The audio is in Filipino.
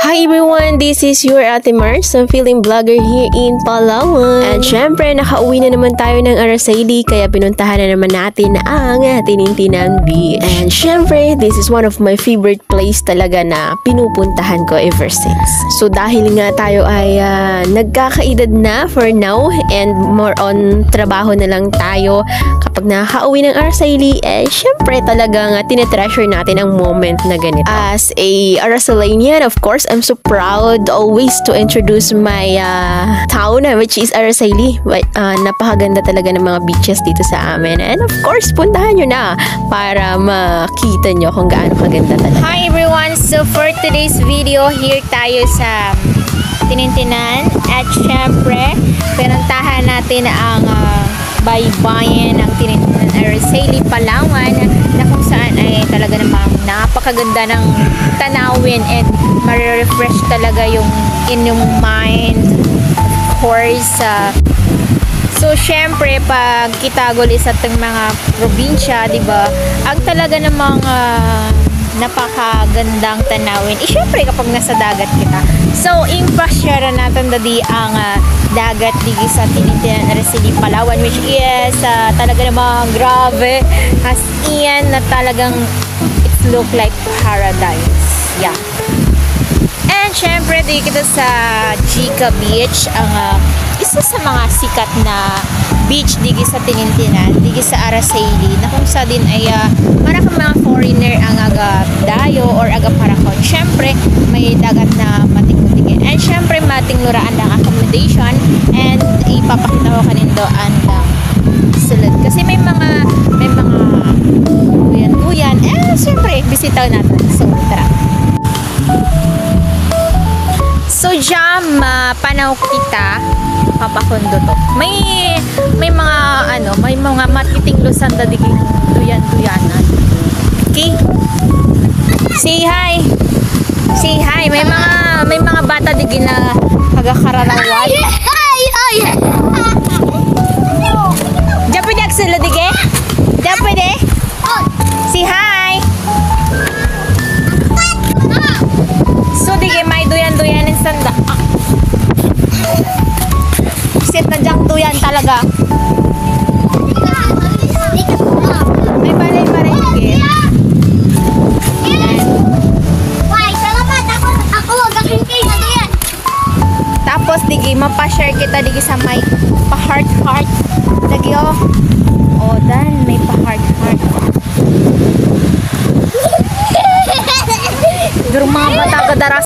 Hi everyone, this is your Ate Mars, I'm feeling vlogger here in Palawan. And syempre, nakauwi na naman tayo ng Araceli, kaya pinuntahan na naman natin ang Tinintinan Beach. And syempre, this is one of my favorite place talaga na pinupuntahan ko ever since. So dahil nga tayo ay nagkakaedad na for now and more on trabaho na lang tayo, kapag nakauwi ng Araceli, syempre talagang tinetreasure natin ang moment na ganito. As a Aracelian, of course, I'm so proud always to introduce my town, which is Araceli. Napakaganda talaga ng mga beaches dito sa amin. And of course, puntahan nyo na para makita nyo kung gaano kaganda talaga. Hi everyone! So for today's video, here tayo sa Tinintinan. At syempre, pinuntahan natin ang baybayin ng Tinintinan, Araceli, Palawan, na kung saan ay talaga namang napakaganda ng tanawin and ma-refresh talaga yung inyong mind, of course. So syempre, pag Kitagol is ating mga probinsya, di ba, ang talaga namang napakagandang tanawin. Syempre, kapag nasa dagat kita. So, impasyaran natin dadi ang dagat digi sa Tinintinan, Araceli, Palawan, which is talaga namang grabe. As iyan na talagang it look like paradise. Yeah. And syempre, dito kita sa Chica Beach, ang isa sa mga sikat na beach digi sa Tinintinan, digi sa Araceli, na kung sa din ay maraming mga foreigner ang aga dayo or aga parakon. Syempre, may dagat na matingkutingin. And syempre, matingluraan ang accommodation and ipapakita ko kanindo ang sulod. Kasi may mga duyan-duyan. Syempre, bisitaw natin. So, tara. So, jam, panaw kita, papakundo to. May mga matitinglusan da diging duyan-duyanan. Okay? Say hi. Say hi. May mga bata diging na kagakararawan. Diyan pwede aksila dige? Diyan pwede? Say hi. So, dige, may duyan-duyanin sanda. Sit na diyang duyan talaga. May balay-balay dige. Tapos, dige, mapashare kita dige sa may pa-heart-heart. Dige, oh. Oh, dan, may pa-heart-heart. Pero mga bata kadaras